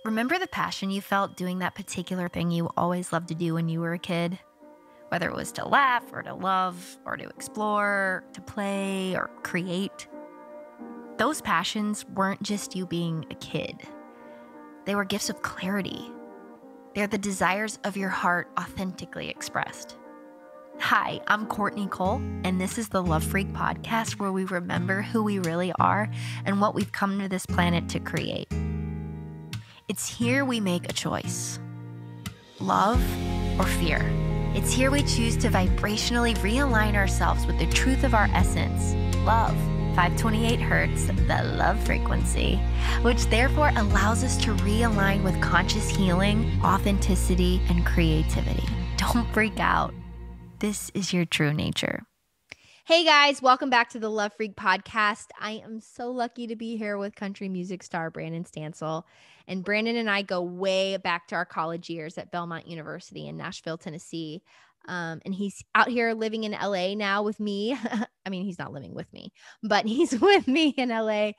Remember the passion you felt doing that particular thing you always loved to do when you were a kid? Whether it was to laugh or to love or to explore, to play or create. Those passions weren't just you being a kid. They were gifts of clarity. They're the desires of your heart authentically expressed. Hi, I'm Courtney Cole, and this is the Love Freq podcast where we remember who we really are and what we've come to this planet to create. It's here we make a choice. Love or fear. It's here we choose to vibrationally realign ourselves with the truth of our essence, love, 528 hertz, the love frequency, which therefore allows us to realign with conscious healing, authenticity, and creativity. Don't freak out. This is your true nature. Hey guys, welcome back to the Love Freq podcast. I am so lucky to be here with country music star Brandon Stansell. And Brandon and I go way back to our college years at Belmont University in Nashville, Tennessee. And he's out here living in LA now with me. I mean, he's not living with me, but he's with me in LA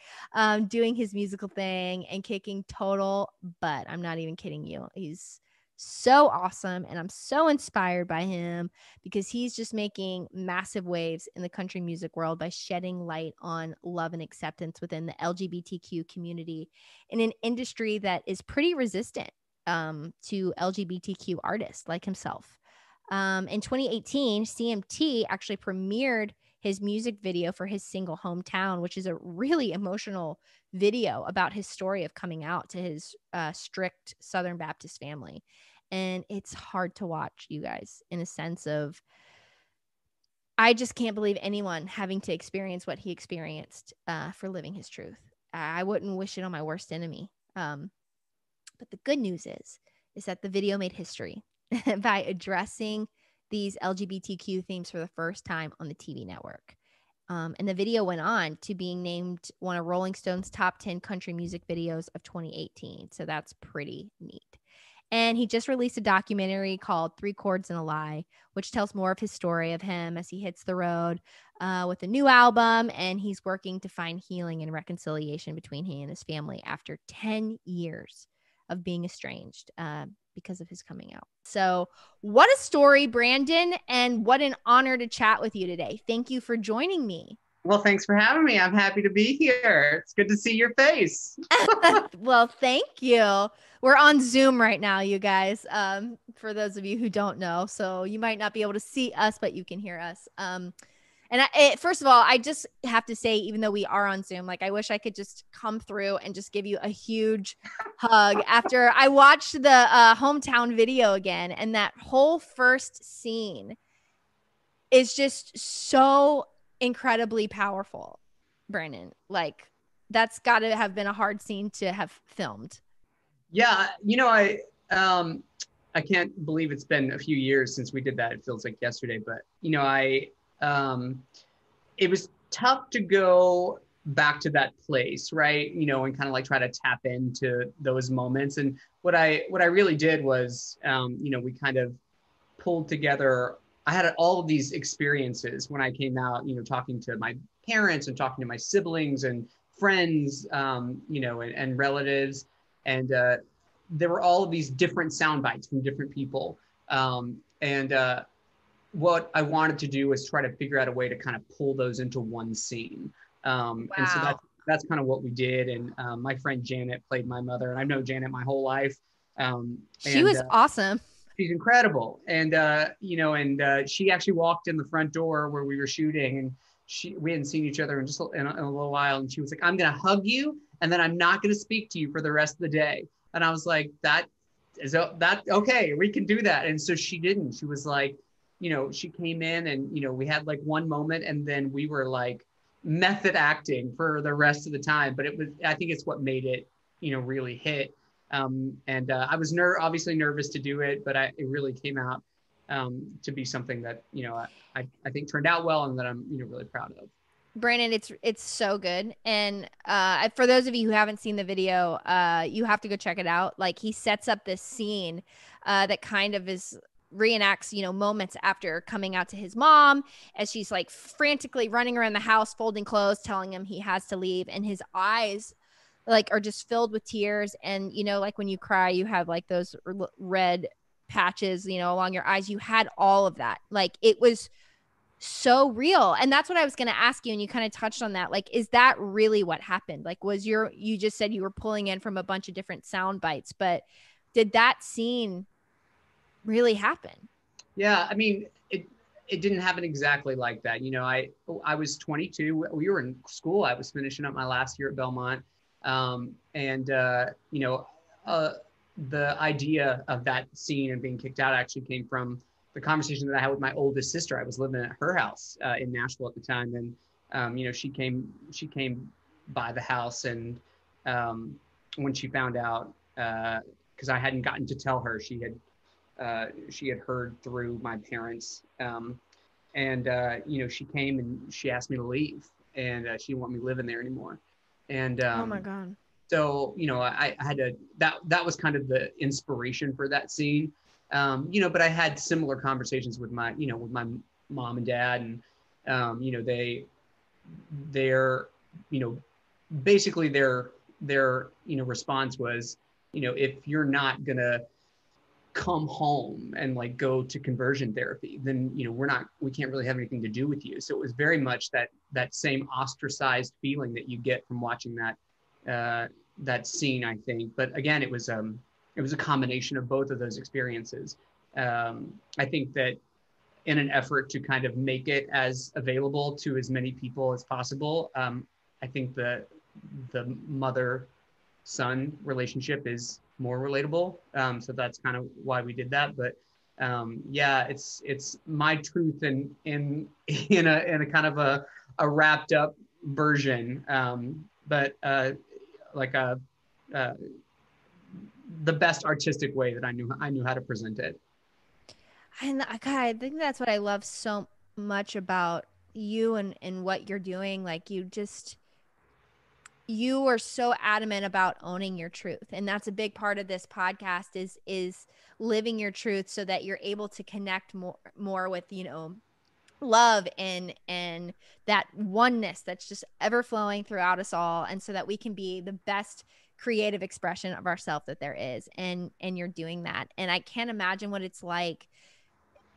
doing his musical thing and kicking total butt. I'm not even kidding you. He's so awesome. And I'm so inspired by him because he's just making massive waves in the country music world by shedding light on love and acceptance within the LGBTQ community in an industry that is pretty resistant to LGBTQ artists like himself. In 2018, CMT actually premiered his music video for his single Hometown, which is a really emotional video about his story of coming out to his strict Southern Baptist family. And it's hard to watch, you guys, in a sense of, I just can't believe anyone having to experience what he experienced for living his truth. I wouldn't wish it on my worst enemy. But the good news is that the video made history by addressing these LGBTQ themes for the first time on the TV network. And the video went on to being named one of Rolling Stone's top 10 country music videos of 2018. So that's pretty neat. And he just released a documentary called 3 Chords and a Lie, which tells more of his story of him as he hits the road with a new album. And he's working to find healing and reconciliation between he and his family after 10 years of being estranged because of his coming out. So what a story, Brandon, and what an honor to chat with you today. Thank you for joining me. Well, thanks for having me. I'm happy to be here. It's good to see your face. Well, thank you. We're on Zoom right now, you guys, for those of you who don't know. So you might not be able to see us, but you can hear us. First of all, I just have to say, even though we are on Zoom, like I wish I could just come through and just give you a huge hug after I watched the Hometown video again. And that whole first scene is just so incredibly powerful, Brandon. Like that's got to have been a hard scene to have filmed. Yeah, I can't believe it's been a few years since we did that. It feels like yesterday, but it was tough to go back to that place, right? And kind of like try to tap into those moments. And what I really did was, we kind of pulled together. I had all of these experiences when I came out, talking to my parents and talking to my siblings and friends, and relatives. And there were all of these different sound bites from different people. What I wanted to do was try to figure out a way to kind of pull those into one scene. Wow. And so that's kind of what we did. And my friend Janet played my mother, and I've known Janet my whole life. She was awesome. She's incredible. And, she actually walked in the front door where we were shooting, and we hadn't seen each other in a little while. And she was like, "I'm going to hug you, and then I'm not going to speak to you for the rest of the day." And I was like, that okay, we can do that. And so she didn't. She was like, she came in and, we had like one moment, and then we were like method acting for the rest of the time. But I think it's what made it, really hit. I was obviously nervous to do it, but it really came out to be something that, I think turned out well, and that I'm, really proud of. Brandon, it's so good. And for those of you who haven't seen the video, you have to go check it out. Like he sets up this scene that kind of reenacts, moments after coming out to his mom as she's like frantically running around the house, folding clothes, telling him he has to leave. And his eyes like are just filled with tears. And, like when you cry, you have like those red patches, along your eyes. You had all of that. Like it was so real. And that's what I was going to ask you. And you kind of touched on that. Like, is that really what happened? Like, you just said you were pulling in from a bunch of different sound bites, but did that scene really happen? Yeah, I mean, it didn't happen exactly like that. I was 22. We were in school. I was finishing up my last year at Belmont, and the idea of that scene and being kicked out actually came from the conversation that I had with my oldest sister. I was living at her house in Nashville at the time, and she came by the house, and when she found out, because I hadn't gotten to tell her, she had heard through my parents, and she came and she asked me to leave, and she didn't want me living there anymore, and Oh my God. so I had to, that was kind of the inspiration for that scene, but I had similar conversations with my mom and dad, and they're basically their response was, if you're not gonna come home and like go to conversion therapy, then we can't really have anything to do with you. So it was very much that same ostracized feeling that you get from watching that scene, I think. But again, it was a combination of both of those experiences. I think that in an effort to kind of make it as available to as many people as possible, I think the mother-son relationship is more relatable. So that's kind of why we did that. But yeah, it's my truth in a kind of a wrapped up version. But like the best artistic way that I knew how to present it. And I think that's what I love so much about you and what you're doing. Like you are so adamant about owning your truth. And that's a big part of this podcast is living your truth so that you're able to connect more with, love and that oneness that's just ever flowing throughout us all. And so that we can be the best creative expression of ourselves that there is. And you're doing that. And I can't imagine what it's like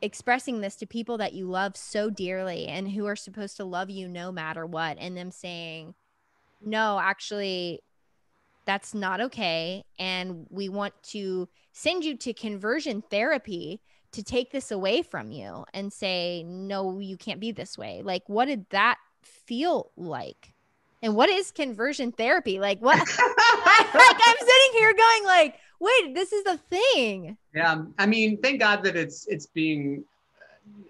expressing this to people that you love so dearly and who are supposed to love you no matter what, and them saying, no, actually, that's not okay. And we want to send you to conversion therapy to take this away from you and say, no, you can't be this way. Like, what did that feel like? And what is conversion therapy? Like, what? I'm sitting here going like, wait, this is a thing. Yeah, I mean, thank God that it's being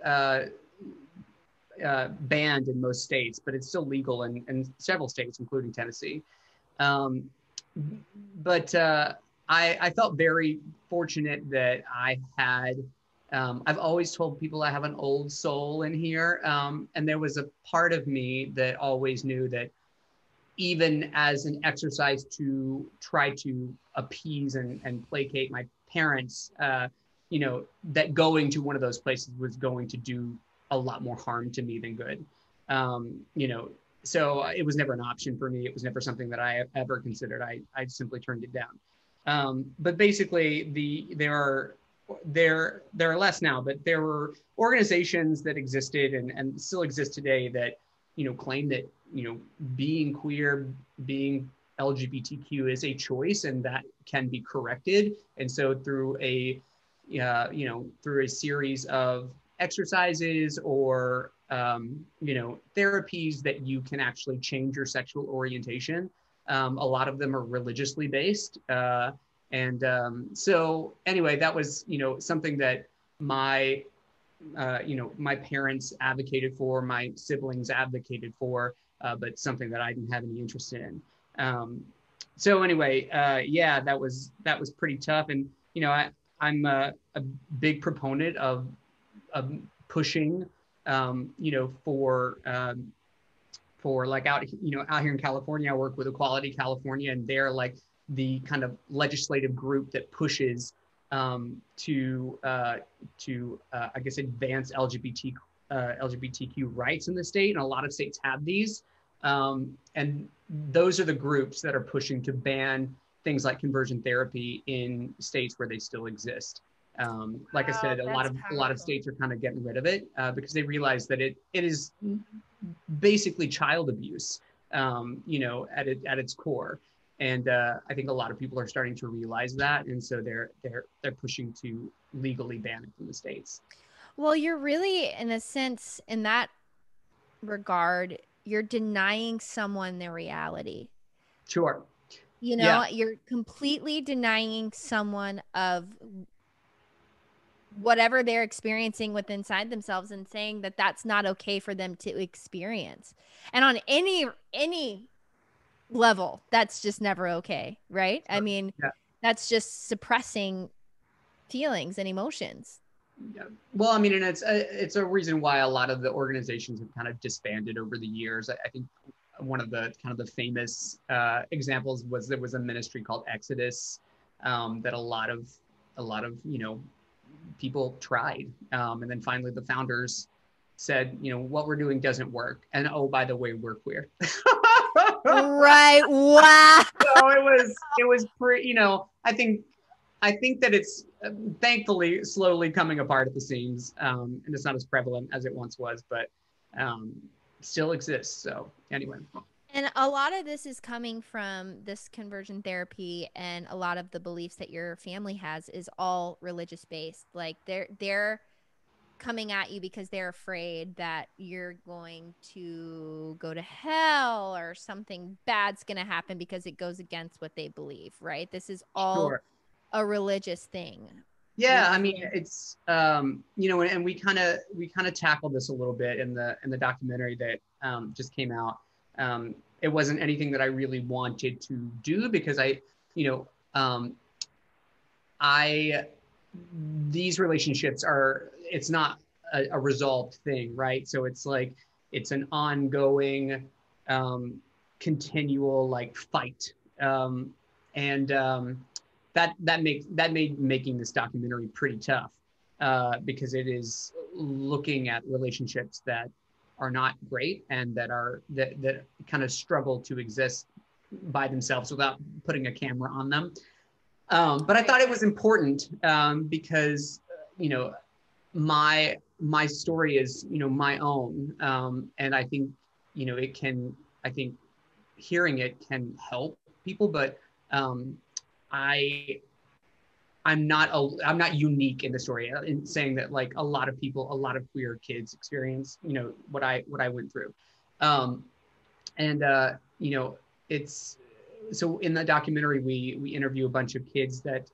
banned in most states, but it's still legal in several states, including Tennessee. But I felt very fortunate that I had, I've always told people I have an old soul in here. And there was a part of me that always knew that even as an exercise to try to appease and placate my parents, that going to one of those places was going to do a lot more harm to me than good. So it was never an option for me. It was never something that I ever considered. I simply turned it down. But basically, there are less now, but there were organizations that existed and still exist today that claim that being queer, being LGBTQ is a choice and that can be corrected. And so through a series of exercises or therapies that you can actually change your sexual orientation. A lot of them are religiously based. So anyway, that was, something that my parents advocated for, my siblings advocated for, but something that I didn't have any interest in. So anyway, yeah, that was pretty tough. And, I'm a big proponent of pushing, for like out here in California. I work with Equality California, and they're like the kind of legislative group that pushes to I guess advance LGBTQ rights in the state, and a lot of states have these. And those are the groups that are pushing to ban things like conversion therapy in states where they still exist. Like I said, a lot of states are kind of getting rid of it because they realize that it is basically child abuse, at its core. And I think a lot of people are starting to realize that, and so they're pushing to legally ban it in the states. Well, you're really, in a sense, in that regard, you're denying someone their reality. Sure. Yeah. You're completely denying someone of whatever they're experiencing with inside themselves and saying that that's not okay for them to experience. And on any level, that's just never okay, right? Sure. I mean, that's just suppressing feelings and emotions. Yeah. Well, I mean, and it's a reason why a lot of the organizations have kind of disbanded over the years. I think one of the kind of the famous examples was there was a ministry called Exodus that a lot of people tried, and then finally the founders said, what we're doing doesn't work, and oh, by the way, we're queer. Right. Wow. So it was pretty. I think that it's thankfully slowly coming apart at the seams, and it's not as prevalent as it once was, but still exists. So anyway. And a lot of this is coming from this conversion therapy, and a lot of the beliefs that your family has is all religious based. Like they're coming at you because they're afraid that you're going to go to hell or something bad's going to happen because it goes against what they believe, right? This is all a religious thing. Yeah, I mean, it's and we kind of tackled this a little bit in the documentary that just came out. It wasn't anything that I really wanted to do because these relationships it's not a resolved thing, right? So it's like it's an ongoing, continual like fight, and that made making this documentary pretty tough because it is looking at relationships that are not great and that kind of struggle to exist by themselves without putting a camera on them. But I thought it was important because my story is my own, and I think I think hearing it can help people, but I'm not unique in the story in saying that like a lot of queer kids experience what I went through, it's so in the documentary we interview a bunch of kids that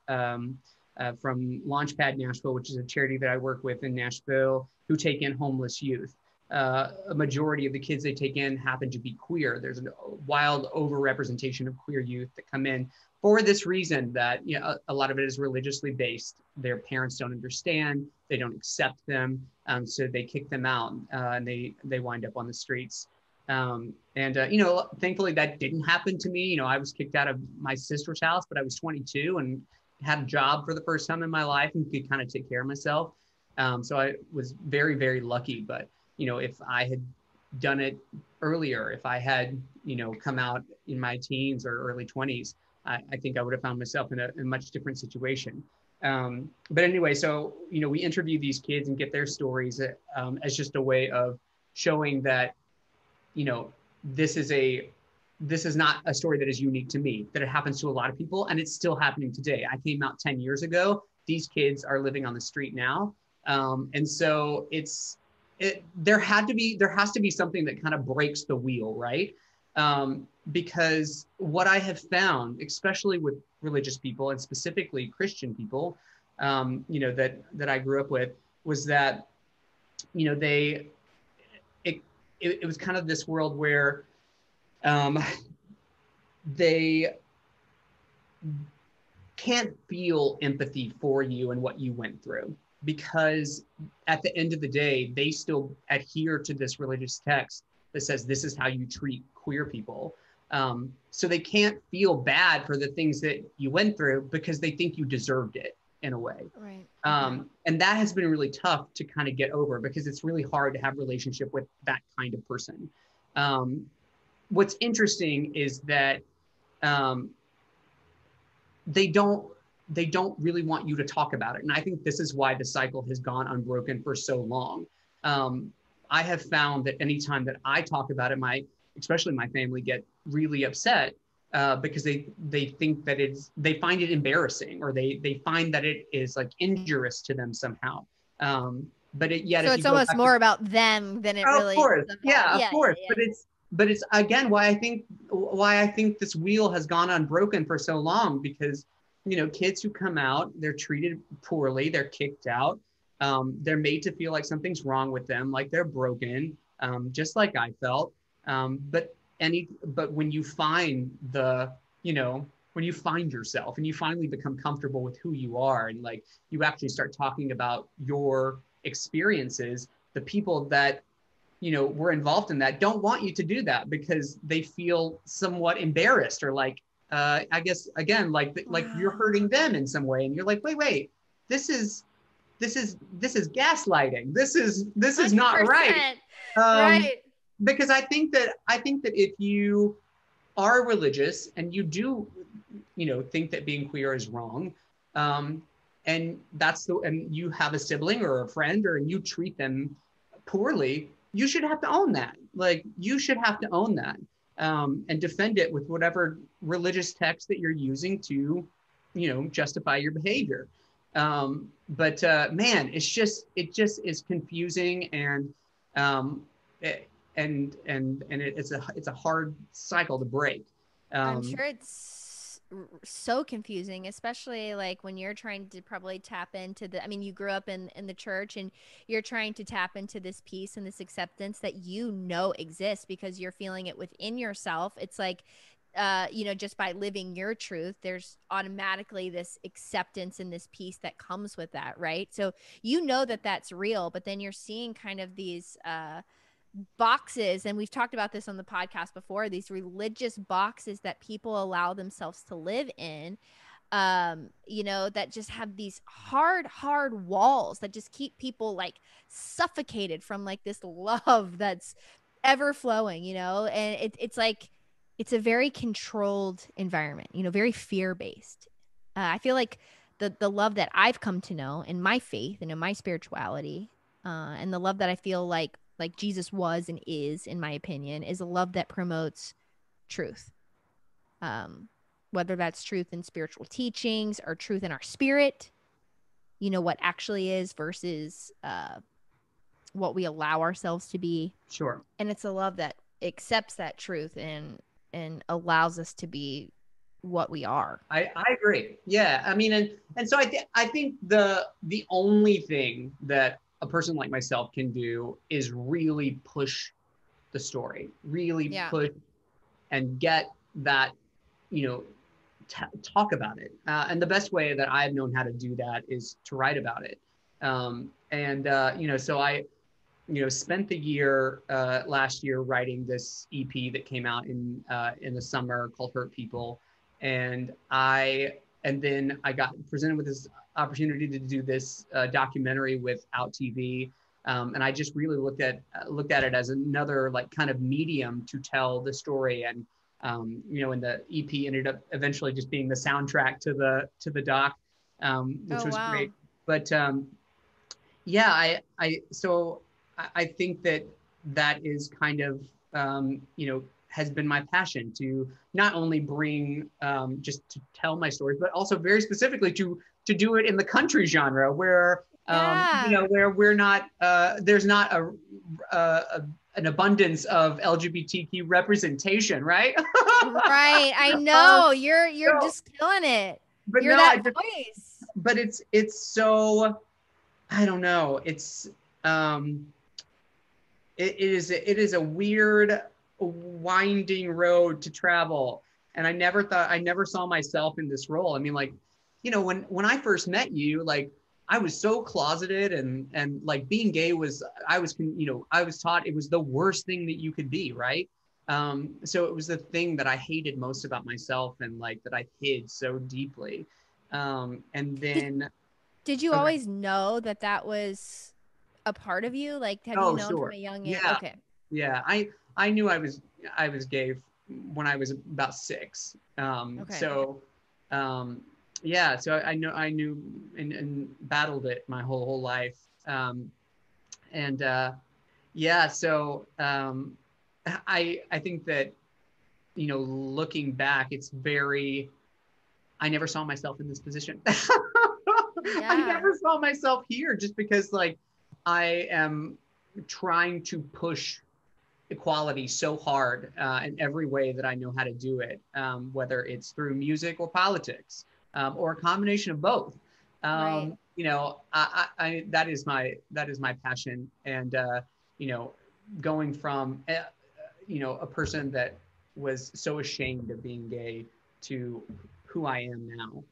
from Launchpad Nashville, which is a charity that I work with in Nashville, who take in homeless youth. A majority of the kids they take in happen to be queer. There's a wild overrepresentation of queer youth that come in for this reason that a lot of it is religiously based. Their parents don't understand, they don't accept them, so they kick them out, and they wind up on the streets. Thankfully that didn't happen to me. I was kicked out of my sister's house, but I was 22 and had a job for the first time in my life and could kind of take care of myself. So I was very, very lucky. But if I had done it earlier, if I had come out in my teens or early 20s, I think I would have found myself in a much different situation. But anyway, so, we interview these kids and get their stories as just a way of showing that, this is not a story that is unique to me, that it happens to a lot of people, and it's still happening today. I came out 10 years ago. These kids are living on the street now. And so there has to be something that kind of breaks the wheel, right? Because what I have found, especially with religious people and specifically Christian people, that I grew up with, was that, it was kind of this world where they can't feel empathy for you and what you went through, because at the end of the day, they still adhere to this religious text that says this is how you treat queer people. So they can't feel bad for the things that you went through because they think you deserved it in a way. Right. And that has been really tough to kind of get over, because it's really hard to have a relationship with that kind of person. what's interesting is that um, they don't really want you to talk about it. And I think this is why the cycle has gone unbroken for so long. I have found that anytime that I talk about it, especially my family get really upset because they think that they find it embarrassing, or they find that it is like injurious to them somehow. Yet So if you it's go almost back more about them than it of really course, is about, yeah, of course. yeah. But it's again why I think this wheel has gone unbroken for so long, because kids who come out, they're treated poorly, they're kicked out, they're made to feel like something's wrong with them, like they're broken, just like I felt. But when you find when you find yourself and you finally become comfortable with who you are, and like you actually start talking about your experiences, the people that were involved in that don't want you to do that because they feel somewhat embarrassed, or like I guess again like you're hurting them in some way, and you're like, wait, this is gaslighting, this is not right. 100%. um Right. because I think that if you are religious and you do think that being queer is wrong, and and you have a sibling or a friend, or and you treat them poorly, you should have to own that. Like, you should have to own that, and defend it with whatever religious text that you're using to justify your behavior. Man, it just is confusing, and it's a hard cycle to break. I'm sure it's so confusing, especially like when you're trying to probably tap into I mean, you grew up in the church, and you're trying to tap into this peace and this acceptance that exists because you're feeling it within yourself. It's like, just by living your truth, there's automatically this acceptance and this peace that comes with that, right? So that that's real, but then you're seeing kind of these boxes, and we've talked about this on the podcast before, these religious boxes that people allow themselves to live in, that just have these hard walls that just keep people like suffocated from like this love that's ever flowing, and it's like it's a very controlled environment, very fear-based. I feel like the love that I've come to know in my faith and in my spirituality, and the love that I feel like Jesus was and is, in my opinion, is a love that promotes truth. Whether that's truth in spiritual teachings or truth in our spirit, what actually is versus what we allow ourselves to be. Sure. And it's a love that accepts that truth and allows us to be what we are. I agree. Yeah. I mean, and so I think the only thing that a person like myself can do is really push the story, really push and get that, talk about it. And the best way that I've known how to do that is to write about it. So I, spent the year last year writing this EP that came out in the summer called Hurt People. And then I got presented with this opportunity to do this documentary with Out TV. And I just really looked at it as another like kind of medium to tell the story. And and the EP ended up eventually just being the soundtrack to the doc, which was great. But I think that is kind of has been my passion, to not only bring just to tell my stories, but also very specifically to do it in the country genre where where we're not there's not an abundance of LGBTQ representation, right? Right. I know. You're just killing it. But you're that voice. But it's so, I don't know. It's it is a weird, winding road to travel. And I never saw myself in this role. I mean, like, when I first met you, like, I was so closeted, and like being gay I was taught it was the worst thing that you could be, right? So it was the thing that I hated most about myself, and like that I hid so deeply. And then did you always know that was a part of you? Like, have you known sure. from a young age? Yeah. Okay. Yeah. I knew I was gay when I was about 6. Okay. So yeah, so I knew and battled it my whole life. And yeah, so I think that, you know, looking back, it's very, I never saw myself in this position. I Yeah. never saw myself here, just because like I am trying to push equality so hard in every way that I know how to do it, whether it's through music or politics, or a combination of both. Right. You know, that is my passion. And you know, going from you know, a person that was so ashamed of being gay to who I am now,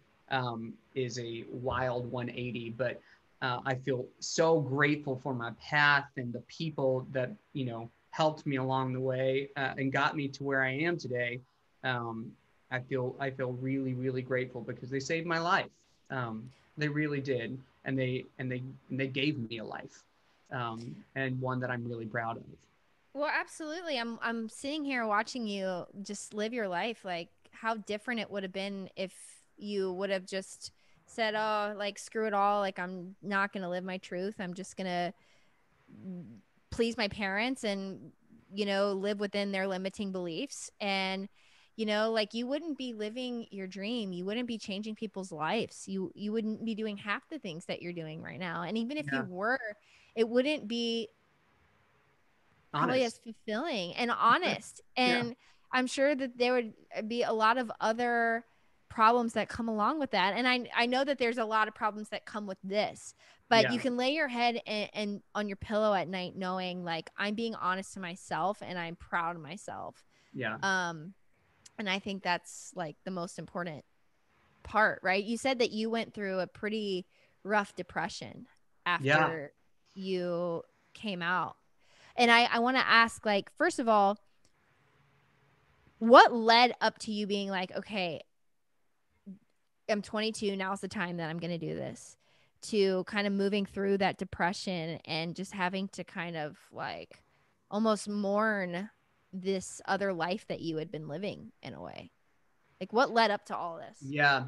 is a wild 180. But I feel so grateful for my path and the people that, you know, helped me along the way, and got me to where I am today. I feel really, really grateful because they saved my life. They really did, and they gave me a life, and one that I'm really proud of. Well, absolutely. I'm sitting here watching you just live your life. Like how different it would have been if you would have just said, "Oh, like screw it all. Like I'm not going to live my truth. I'm just going to please my parents and live within their limiting beliefs." And like you wouldn't be living your dream. You wouldn't be changing people's lives. You wouldn't be doing half the things that you're doing right now. And even if you Yeah, were, it wouldn't be probably as honest. fulfilling and honest. Yeah, And I'm sure that there would be a lot of other problems that come along with that. And I know that there's a lot of problems that come with this, but yeah, you can lay your head and on your pillow at night knowing like I'm being honest to myself and I'm proud of myself. yeah, Um, and I think that's like the most important part, right? You said that you went through a pretty rough depression yeah. after you came out. And I want to ask, like, first of all, what led up to you being like, okay, I'm 22. Now's the time that I'm going to do this, to kind of moving through that depression and just having to kind of like almost mourn this other life that you had been living in a way? Like, what led up to all this? Yeah.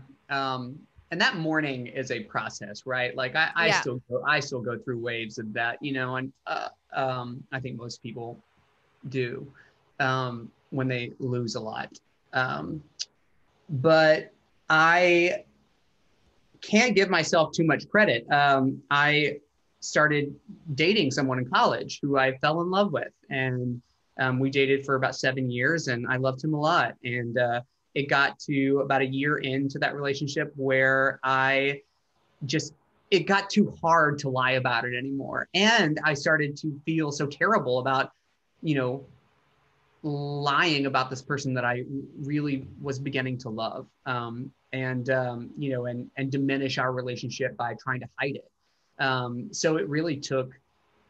And that mourning is a process, right? Like Yeah. I still go through waves of that, you know, and I think most people do, when they lose a lot. But I can't give myself too much credit. I started dating someone in college who I fell in love with, and we dated for about 7 years, and I loved him a lot. And it got to about a year into that relationship where just it got too hard to lie about it anymore, and I started to feel so terrible about, you know, lying about this person that I really was beginning to love, and you know, and diminish our relationship by trying to hide it. So it really took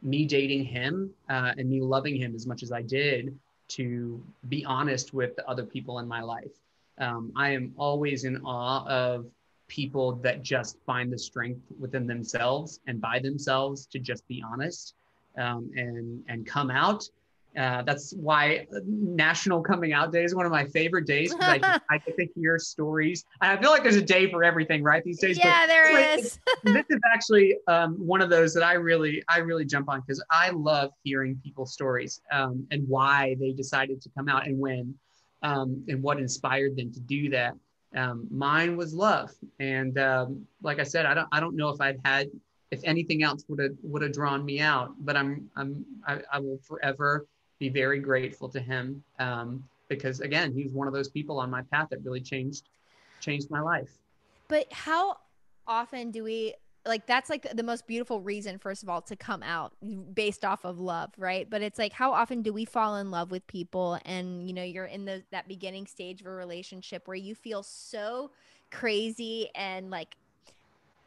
me dating him, and me loving him as much as I did to be honest with the other people in my life. I am always in awe of people that just find the strength within themselves and by themselves to just be honest, and come out. That's why National Coming Out Day is one of my favorite days, because I get to hear stories. I feel like there's a day for everything, right, these days. But Yeah, there is. this is actually one of those that I really jump on, because I love hearing people's stories, and why they decided to come out and when, and what inspired them to do that. Mine was love, and like I said, I don't know if I'd had, if anything else would have drawn me out, but I will forever be very grateful to him, because again, he's one of those people on my path that really changed my life. But how often do we, like, that's like the most beautiful reason, first of all, to come out based off of love, right? But it's like, how often do we fall in love with people and, you're in that beginning stage of a relationship where you feel so crazy and like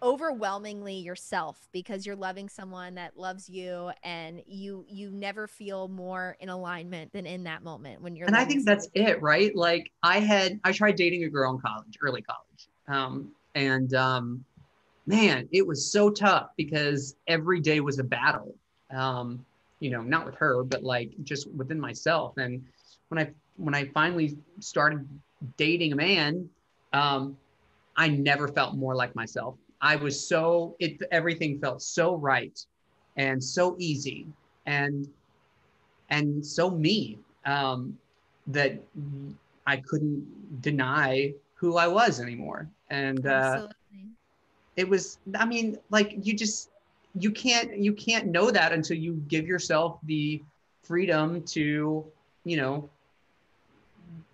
overwhelmingly yourself because you're loving someone that loves you, and you never feel more in alignment than in that moment when you're And I loving think someone. that's it, right? Like I tried dating a girl in college, early college. And man, it was so tough because every day was a battle. not with her, but like just within myself. And when I finally started dating a man, I never felt more like myself. I was everything felt so right and so easy and so me, that I couldn't deny who I was anymore. And Absolutely. it was, I mean, like you can't know that until you give yourself the freedom to,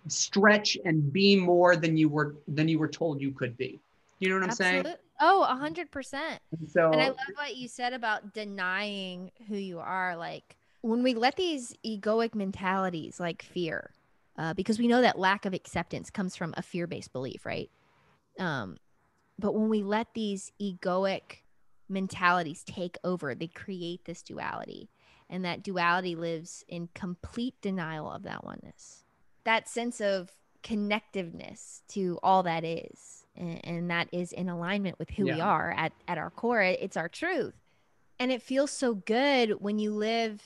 stretch and be more than you were told you could be. You know what I'm saying? Absolutely. Oh, 100%. And I So love what you said about denying who you are. Like when we let these egoic mentalities like fear, because we know that lack of acceptance comes from a fear-based belief, right? Um, but when we let these egoic mentalities take over, they create this duality. And that duality lives in complete denial of that oneness. That sense of connectiveness to all that is. And that is in alignment with who we yeah, are at our core. It's our truth. And it feels so good when you live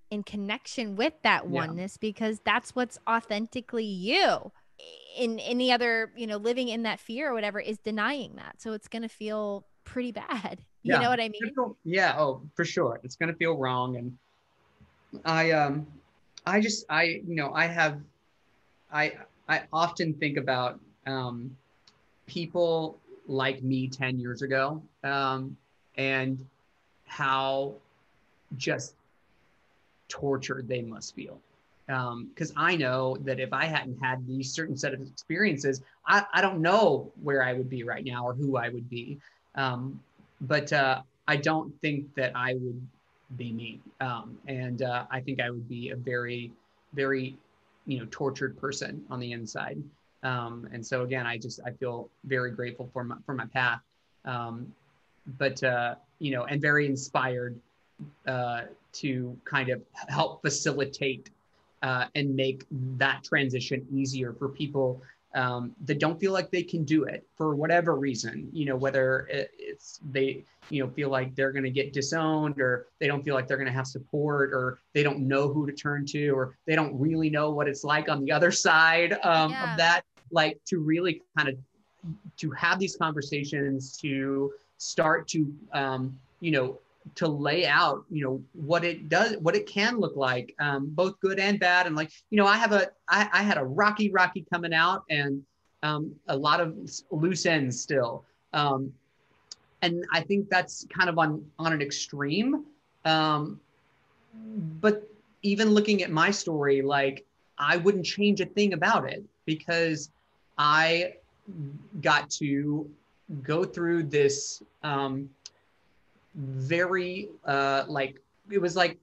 in connection with that yeah, oneness because that's what's authentically you. In any other, living in that fear or whatever is denying that. So it's going to feel pretty bad. You yeah. know what I mean? Yeah, oh, for sure. It's gonna feel wrong. And I I just I have I I often think about people like me 10 years ago, and how just tortured they must feel. Because I know that if I hadn't had these certain set of experiences, I don't know where I would be right now or who I would be. But I don't think that I would be me. And I think I would be a very, very, tortured person on the inside. And so again, I feel very grateful for my path. Um, but and very inspired to kind of help facilitate and make that transition easier for people that don't feel like they can do it for whatever reason, whether it's they, feel like they're going to get disowned, or they don't feel like they're going to have support, or they don't know who to turn to, or they don't really know what it's like on the other side of Yeah. that, like to really kind of to have these conversations, to start to to lay out what it does, what it can look like, both good and bad. And like I had a rocky coming out, and a lot of loose ends still, and I think that's kind of on an extreme, but even looking at my story, like I wouldn't change a thing about it, because I got to go through this very like it was like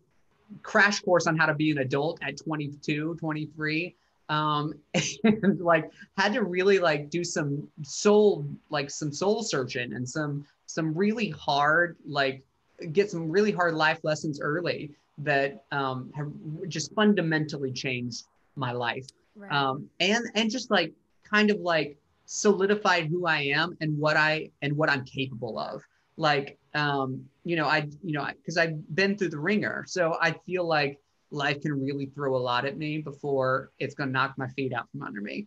crash course on how to be an adult at 22, 23, and like had to really like do some soul searching, and some really hard, like get some really hard life lessons early that have just fundamentally changed my life, Right. and just like kind of like solidified who I am and what I'm capable of. Like because I've been through the ringer, so I feel like life can really throw a lot at me before it's going to knock my feet out from under me,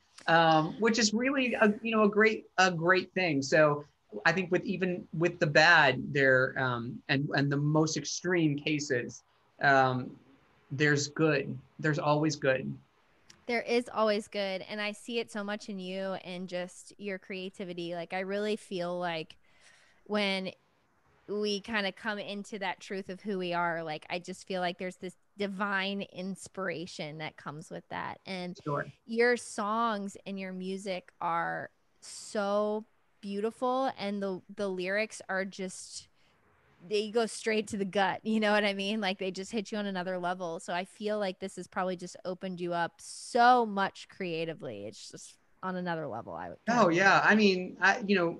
which is really a great thing. So I think even with the bad there, and the most extreme cases, there's good. There's always good. There is always good. And I see it so much in you and just your creativity. Like, I really feel like when we kind of come into that truth of who we are, like, I just feel like there's this divine inspiration that comes with that. And Sure. your songs and your music are so beautiful. And the lyrics are just, they go straight to the gut. You know what I mean? Like they just hit you on another level. So I feel like this has probably just opened you up so much creatively. It's just on another level. I would Oh totally. yeah. I mean,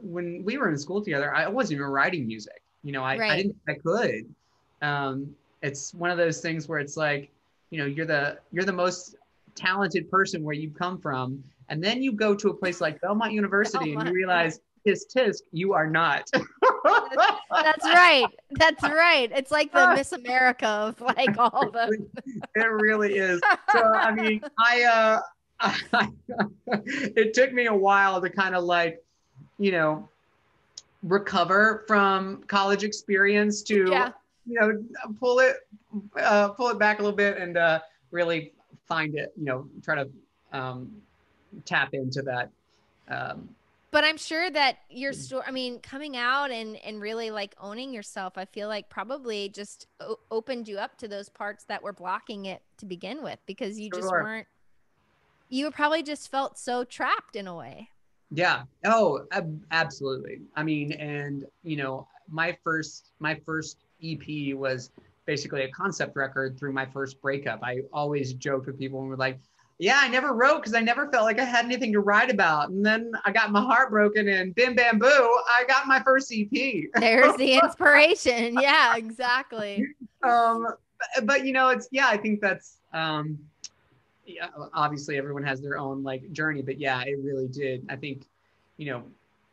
when we were in school together, I wasn't even writing music. I Right. didn't think I could. It's one of those things where it's like, you're the most talented person where you come from, and then you go to a place like Belmont So University and you much. Right. realize, tisk tisk, you are not. That's right. That's right. It's like the Miss America of like all of them. It really is. So, I mean, it took me a while to kind of like, you know, recover from college experience to, Yeah. you know, pull it back a little bit and really find it, you know, try to tap into that. But I'm sure that your story, I mean, coming out and really like owning yourself, I feel like probably just opened you up to those parts that were blocking it to begin with, because you just Sure. weren't, you probably just felt so trapped in a way. Yeah. Oh, absolutely. I mean, and you know, my first EP was basically a concept record through my first breakup. I always joked with people and were like, yeah, I never wrote because I never felt like I had anything to write about. And then I got my heart broken and bim bam boo, I got my first EP. There's the inspiration. Yeah, exactly. But you know, it's, yeah, I think that's yeah, obviously everyone has their own like journey, but yeah, it really did. I think, you know,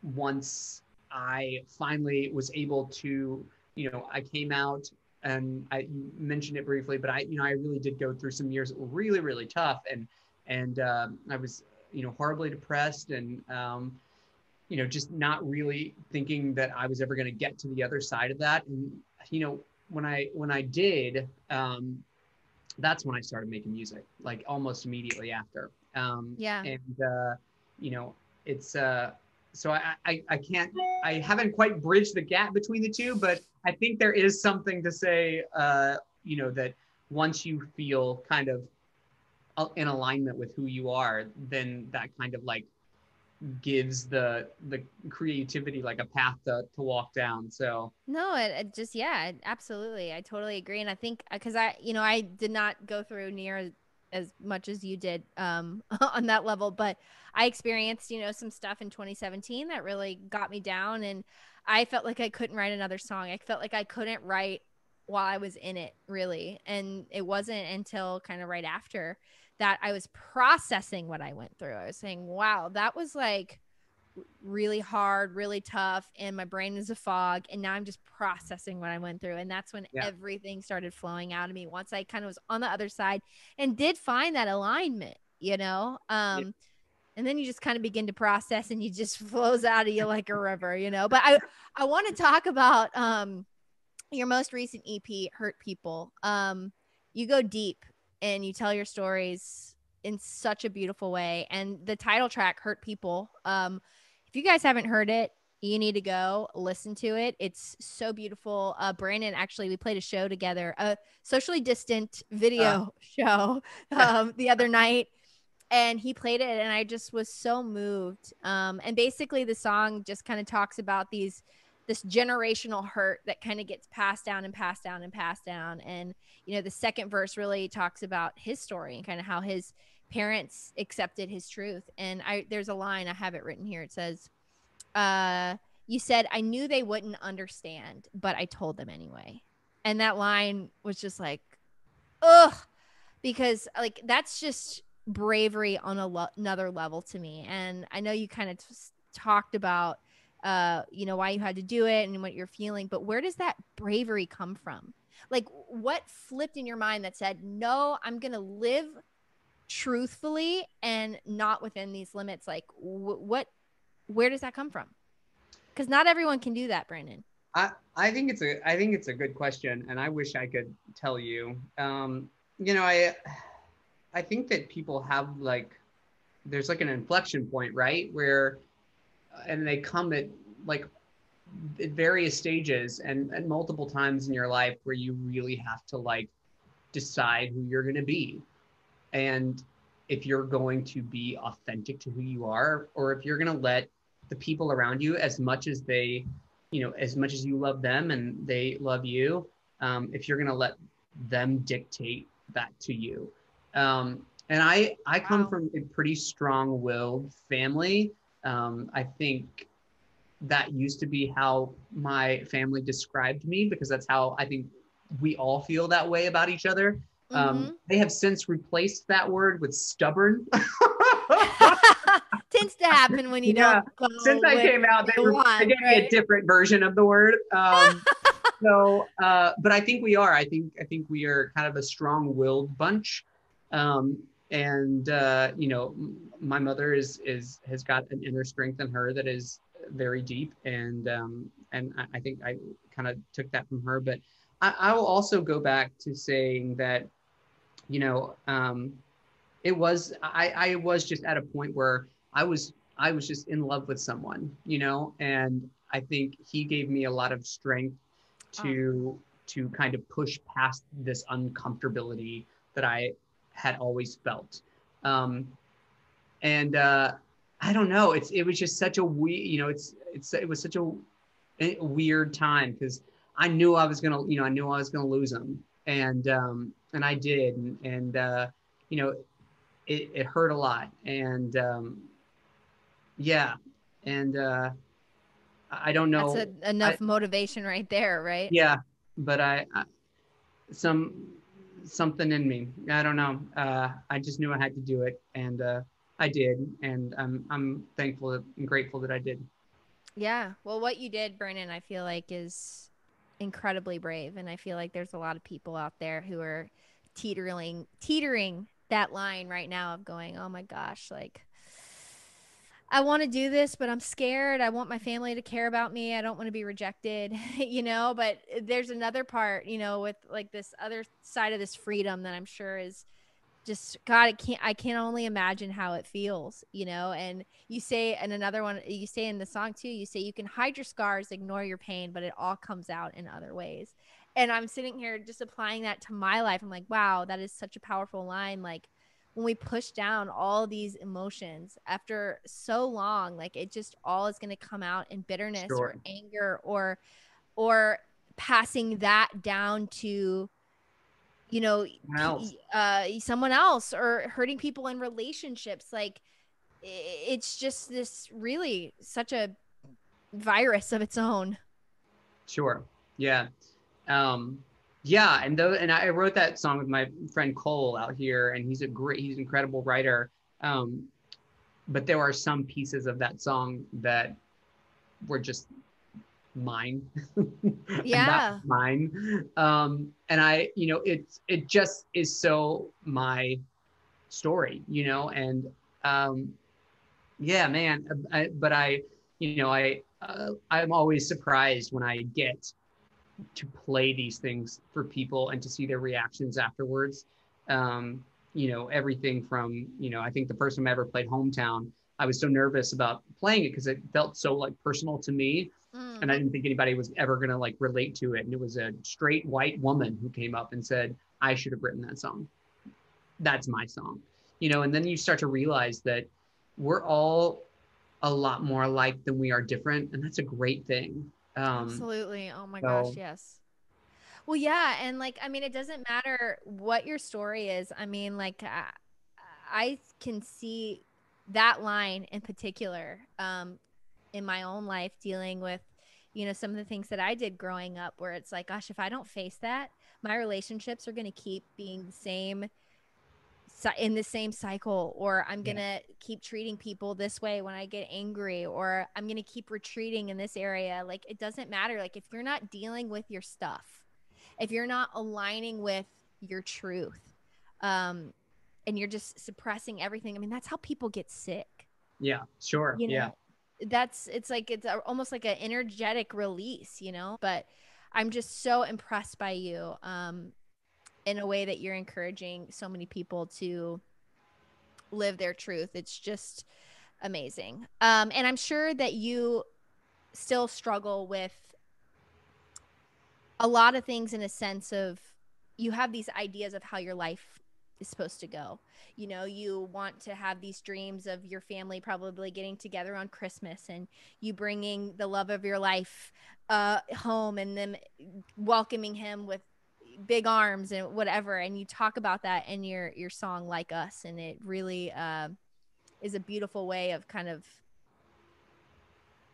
once I finally was able to, you know, I came out and you mentioned it briefly, but you know, I really did go through some years that were really, really tough. And I was, you know, horribly depressed and, you know, just not really thinking that I was ever going to get to the other side of that. And, you know, when I did, that's when I started making music, like almost immediately after. Yeah. And, you know, it's, so I can't, I haven't quite bridged the gap between the two, but I think there is something to say, you know, that once you feel kind of in alignment with who you are, then that kind of like gives the creativity like a path to walk down. So No, it just, yeah, absolutely. I totally agree. And I think because you know, I did not go through near as much as you did on that level, but I experienced, you know, some stuff in 2017 that really got me down. And I felt like I couldn't write another song. I felt like I couldn't write while I was in it, really. And it wasn't until kind of right after that I was processing what I went through. I was saying, wow, that was like really hard, really tough, and my brain is a fog, and now I'm just processing what I went through. And that's when yeah, everything started flowing out of me once I kind of was on the other side and did find that alignment, you know. yeah, And then you just kind of begin to process and you just flows out of you like a river, you know. But I want to talk about your most recent EP, Hurt People. You go deep and you tell your stories in such a beautiful way. And the title track, Hurt People, if you guys haven't heard it, you need to go listen to it. It's so beautiful. Brandon, actually, we played a show together, a socially distant video show the other night. And he played it and I just was so moved. And basically the song just kind of talks about this generational hurt that kind of gets passed down and passed down and passed down. And, you know, the second verse really talks about his story and kind of how his parents accepted his truth. And there's a line, I have it written here. It says, you said, I knew they wouldn't understand, but I told them anyway. And that line was just like, ugh, because like, that's just bravery on another level to me. And I know you kind of talked about, you know, why you had to do it and what you're feeling, but where does that bravery come from? Like, what flipped in your mind that said, no, I'm going to live truthfully and not within these limits? Like where does that come from? Because not everyone can do that, Brandon. I think it's a good question, and I wish I could tell you. You know, I think that people have like, there's like an inflection point, right? Where, and they come at like at various stages and multiple times in your life where you really have to like decide who you're going to be. And if you're going to be authentic to who you are, or if you're going to let the people around you, as much as they, you know, as much as you love them and they love you, if you're going to let them dictate that to you. And I come from a pretty strong-willed family. I think that used to be how my family described me, because that's how I think we all feel that way about each other. They have since replaced that word with stubborn. tends to happen when you Yeah. don't go Since I with came out, what you they want, gave me a right? different version of the word. But I think we are. I think we are kind of a strong-willed bunch. Um, and my mother has got an inner strength in her that is very deep, and I think I kind of took that from her. But I will also go back to saying that, you know, I was just at a point where I was just in love with someone, and I think he gave me a lot of strength Oh, to kind of push past this uncomfortability that I had always felt. And I don't know, it was just such a it was such a weird time, because I knew I was gonna lose him, and I did, and you know it hurt a lot, and yeah, and I don't that's know. I enough motivation right there, right? Yeah, but I some something in me. I don't know. I just knew I had to do it, and I did, and I'm thankful and grateful that I did. Yeah. Well, what you did, Brennan, I feel like is incredibly brave. And I feel like there's a lot of people out there who are teetering that line right now of going, oh my gosh, like I want to do this, but I'm scared. I want my family to care about me. I don't want to be rejected, but there's another part, with like this other side of this freedom that I'm sure is just God, I can't only imagine how it feels, and you say, and another one you say in the song too, you say you can hide your scars, ignore your pain, but it all comes out in other ways. And I'm sitting here just applying that to my life. I'm like, wow, that is such a powerful line. Like when we push down all these emotions after so long, like it just all is going to come out in bitterness or Sure. anger or passing that down to you know What else? someone else or hurting people in relationships. Like it's just this really such a virus of its own. Sure. Yeah. Um, yeah. And I wrote that song with my friend Cole out here, and he's an incredible writer. Um, but there are some pieces of that song that were just mine and that was Yeah, mine. And it just is so my story, and um, yeah, man. But I'm always surprised when I get to play these things for people and to see their reactions afterwards. Everything from, I think the first time I ever played Hometown, I was so nervous about playing it because it felt so like personal to me. And I didn't think anybody was ever going to like relate to it. And it was a straight white woman who came up and said, I should have written that song. That's my song. And then you start to realize that we're all a lot more alike than we are different. And that's a great thing. absolutely. Oh my gosh, So yes. Well, yeah, and like I mean it doesn't matter what your story is. I mean like I can see that line in particular in my own life dealing with some of the things that I did growing up where it's like gosh, if I don't face that, my relationships are going to keep being the same in the same cycle, or I'm yeah, going to keep treating people this way when I get angry, or I'm going to keep retreating in this area. Like it doesn't matter. Like if you're not dealing with your stuff, if you're not aligning with your truth, um, and you're just suppressing everything, I mean, that's how people get sick. yeah, sure, You yeah. know, it's like almost like an energetic release, but I'm just so impressed by you in a way that you're encouraging so many people to live their truth. It's just amazing. And I'm sure that you still struggle with a lot of things in a sense of you have these ideas of how your life is supposed to go. You want to have these dreams of your family probably getting together on Christmas and you bringing the love of your life home and them welcoming him with big arms and whatever. And you talk about that in your song Like Us. And it really is a beautiful way of kind of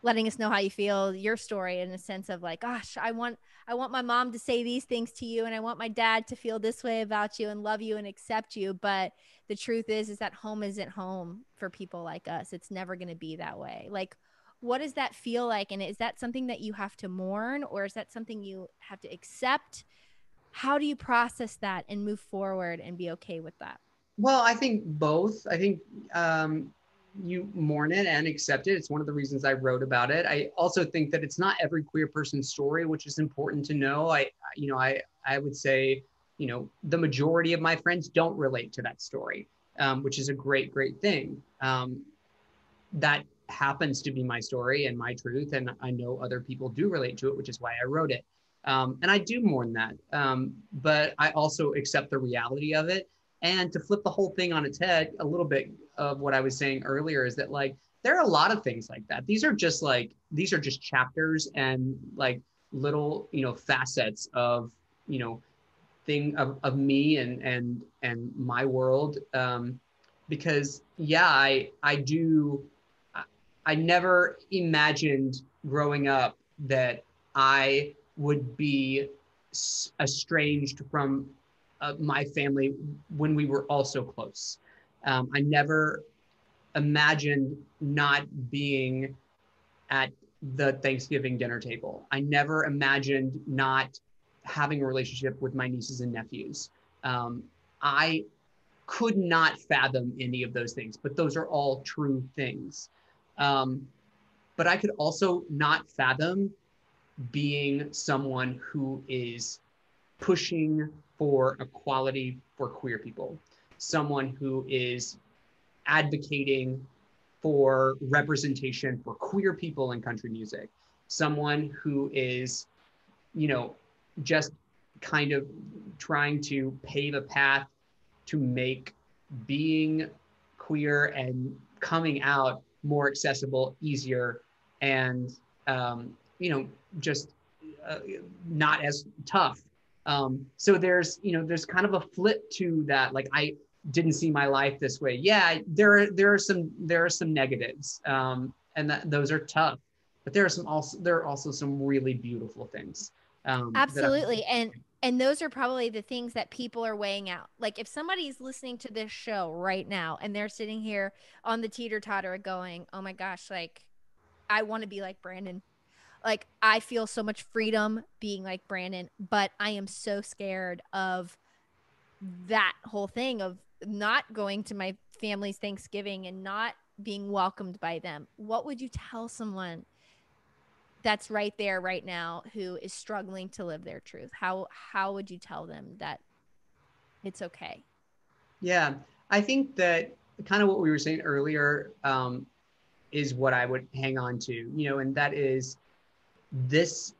letting us know how you feel, your story, in a sense of like, gosh, I want my mom to say these things to you, and I want my dad to feel this way about you and love you and accept you. But the truth is that home isn't home for people like us. It's never going to be that way. Like, what does that feel like? And is that something that you have to mourn, or is that something you have to accept? How do you process that and move forward and be okay with that? Well, I think both. I think you mourn it and accept it. It's one of the reasons I wrote about it. I also think that it's not every queer person's story, which is important to know. I would say, the majority of my friends don't relate to that story, which is a great thing. That happens to be my story and my truth, and I know other people do relate to it, which is why I wrote it. And I do mourn that, but I also accept the reality of it. And to flip the whole thing on its head, a little bit of what I was saying earlier is that, like, there are a lot of things like that. These are just chapters and like little, facets of, thing of me and my world. Because yeah, I never imagined growing up that I would be estranged from my family when we were all so close. I never imagined not being at the Thanksgiving dinner table. I never imagined not having a relationship with my nieces and nephews. I could not fathom any of those things, but those are all true things. But I could also not fathom being someone who is pushing for equality for queer people, someone who is advocating for representation for queer people in country music, someone who is, just kind of trying to pave a path to make being queer and coming out more accessible, easier, and just not as tough. So there's kind of a flip to that. Like, I didn't see my life this way. Yeah, there are some negatives, and those are tough. But there are also some really beautiful things. Absolutely. And those are probably the things that people are weighing out. Like, if somebody's listening to this show right now and they're sitting here on the teeter-totter going, oh my gosh, like, I want to be like Brandon. Like, I feel so much freedom being like Brandon, but I am so scared of that whole thing of not going to my family's Thanksgiving and not being welcomed by them. What would you tell someone that's right there right now who is struggling to live their truth? How would you tell them that it's okay? Yeah, I think that kind of what we were saying earlier is what I would hang on to, and that is this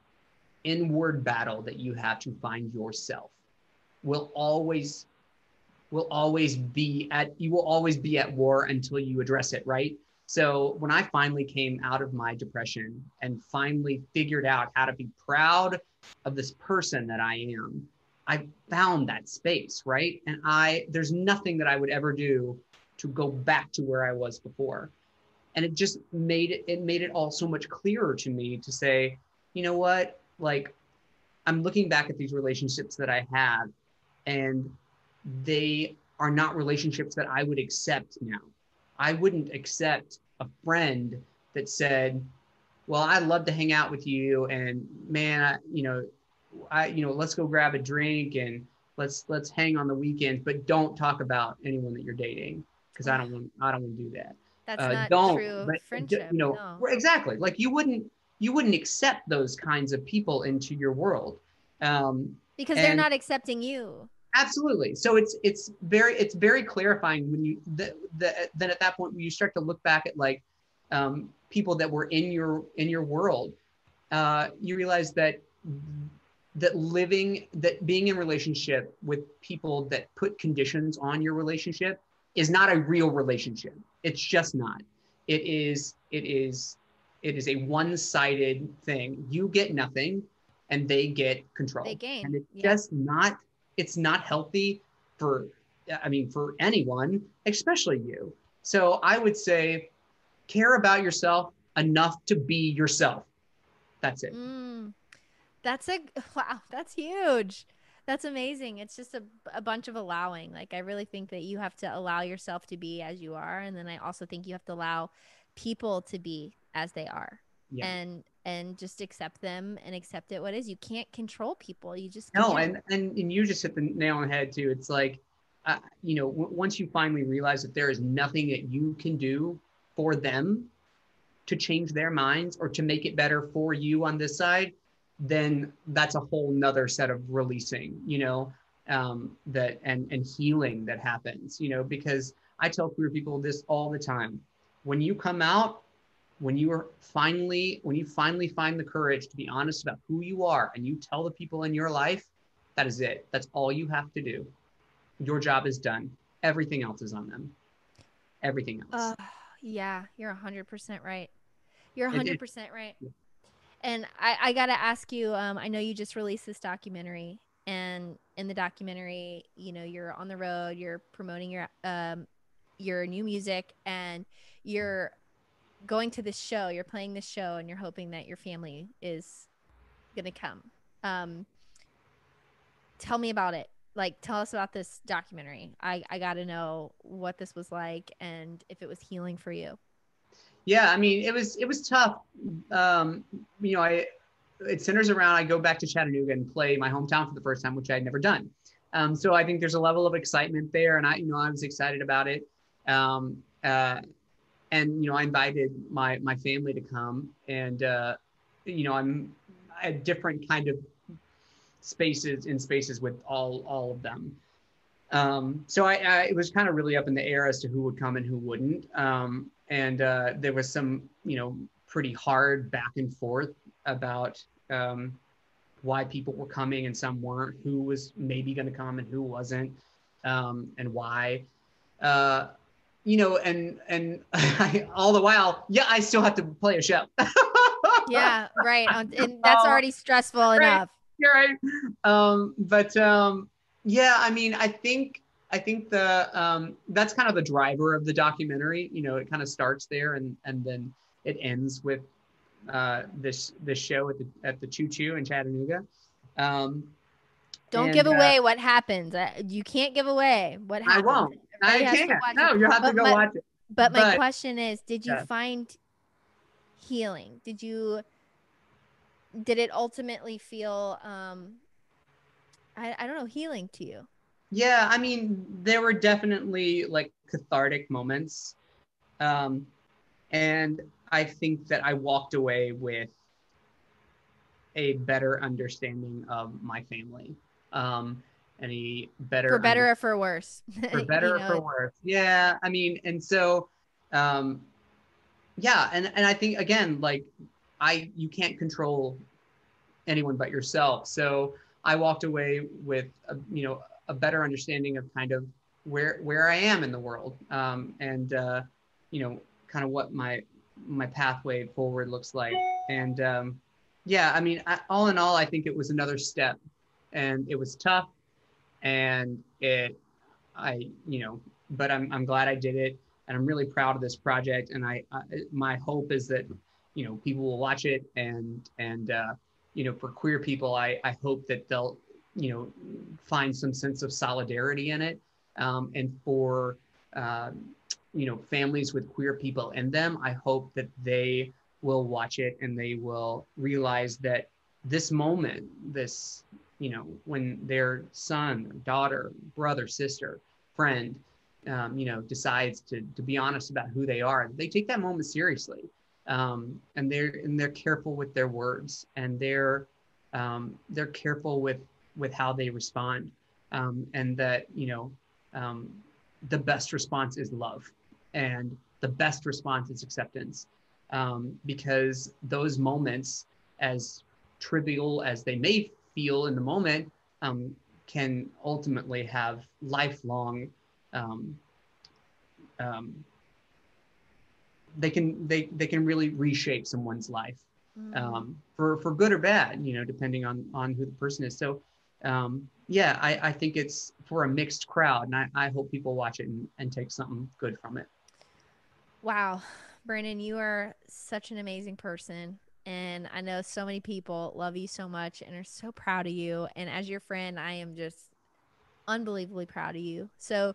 inward battle that you have to find yourself will always be at war until you address it, right? So when I finally came out of my depression and finally figured out how to be proud of this person that I am, I found that space, right? And there's nothing that I would ever do to go back to where I was before. And it just made it all so much clearer to me to say, you know what, like, I'm looking back at these relationships that I have, and they are not relationships that I would accept now. I wouldn't accept a friend that said, well, I'd love to hang out with you, and man, let's go grab a drink and let's hang on the weekends, but don't talk about anyone that you're dating, because I don't want to do that. That's not true friendship. No. Exactly. Like, you wouldn't accept those kinds of people into your world. Because they're not accepting you. Absolutely. So it's very clarifying when you then at that point when you start to look back at, like, people that were in your world, you realize that being in relationship with people that put conditions on your relationship is not a real relationship. It's just not. It is a one-sided thing. You get nothing and they get control. They gain. And it's not healthy for anyone, especially you. So I would say, care about yourself, enough to be yourself. That's it. That's wow, that's huge. That's amazing. It's just a bunch of allowing. Like, I really think that you have to allow yourself to be as you are. And then I also think you have to allow people to be as they are. Yeah. And just accept them and accept it what is. You can't control people. You just No, can't. and you just hit the nail on the head too. It's like, once you finally realize that there is nothing that you can do for them to change their minds or to make it better for you on this side, then that's a whole nother set of releasing, that and healing that happens, because I tell queer people this all the time. When you come out, when you finally find the courage to be honest about who you are and you tell the people in your life, that is it. That's all you have to do. Your job is done. Everything else is on them. Everything else. Yeah, you're 100% right. You're It- it- 100% right. And I got to ask you, I know you just released this documentary, and in the documentary, you're on the road, you're promoting your new music, and you're going to this show, you're playing this show, and you're hoping that your family is going to come. Tell me about it. Like, tell us about this documentary. I got to know what this was like and if it was healing for you. Yeah, I mean, it was tough. It centers around, I go back to Chattanooga and play my hometown for the first time, which I had never done. So I think there's a level of excitement there, and I was excited about it. And I invited my family to come, and I'm at different kind of spaces with all of them. So it was kind of really up in the air as to who would come and who wouldn't. And there was some, pretty hard back and forth about why people were coming and some weren't, who was maybe going to come and who wasn't, and why. And all the while, I still have to play a show. Yeah, right. And that's already stressful enough. You're right. Yeah, I mean, I think the that's kind of the driver of the documentary. It kind of starts there and then it ends with this show at the Choo Choo in Chattanooga. Don't give away what happens. You can't give away what happens. I won't. I can't. No, you have to go watch it. But my question is, did you find healing? Did it ultimately feel I don't know, healing to you? Yeah, I mean, there were definitely like cathartic moments. And I think that I walked away with a better understanding of my family. And a better for better or for worse. For better or for worse. Yeah. I mean, and so yeah, and I think again, like you can't control anyone but yourself. So I walked away with a better understanding of kind of where I am in the world, and kind of what my pathway forward looks like. And yeah, I mean, all in all, I think it was another step, and it was tough, and but I'm glad I did it, and I'm really proud of this project. And my hope is that people will watch it, and for queer people, I hope that they'll find some sense of solidarity in it, and for families with queer people in them, I hope that they will watch it and they will realize that this moment, when their son, daughter, brother, sister, friend, decides to be honest about who they are, they take that moment seriously, and they're careful with their words, and they're careful with how they respond, and that the best response is love, and the best response is acceptance, because those moments, as trivial as they may feel in the moment, can ultimately have lifelong, they can really reshape someone's life, for good or bad, depending on who the person is. So yeah, I think it's for a mixed crowd, and I hope people watch it and take something good from it. Wow. Brandon, you are such an amazing person. And I know so many people love you so much and are so proud of you. And as your friend, I am just unbelievably proud of you. So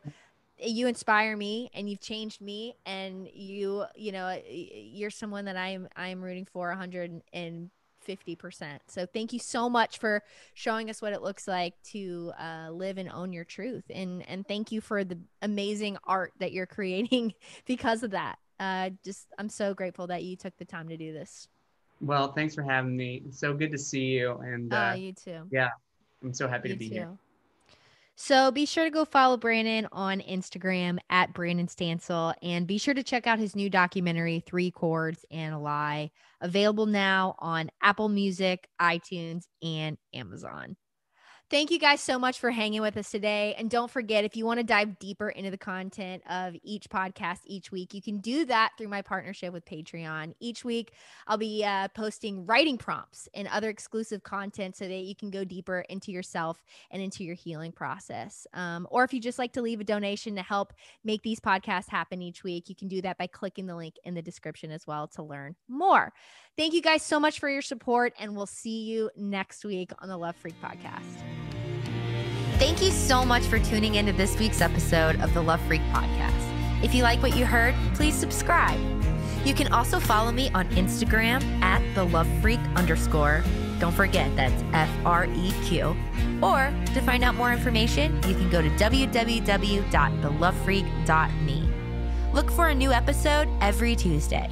you inspire me and you've changed me, and you're someone that I'm rooting for 150%. So thank you so much for showing us what it looks like to live and own your truth. And thank you for the amazing art that you're creating because of that. I'm so grateful that you took the time to do this. Well, thanks for having me. It's so good to see you. And You too. yeah, I'm so happy You to be too. here. So be sure to go follow Brandon on Instagram at Brandon Stansell, and be sure to check out his new documentary, 3 Chords and a Lie, available now on Apple Music, iTunes, and Amazon. Thank you guys so much for hanging with us today. And don't forget, if you want to dive deeper into the content of each podcast each week, you can do that through my partnership with Patreon. Each week, I'll be posting writing prompts and other exclusive content so that you can go deeper into yourself and into your healing process. Or if you just like to leave a donation to help make these podcasts happen each week, you can do that by clicking the link in the description as well to learn more. Thank you guys so much for your support, and we'll see you next week on the Love Freq podcast. Thank you so much for tuning into this week's episode of the Love Freq podcast. If you like what you heard, please subscribe. You can also follow me on Instagram at thelovefreq_. Don't forget, that's FREQ. Or to find out more information, you can go to www.thelovefreq.me. Look for a new episode every Tuesday.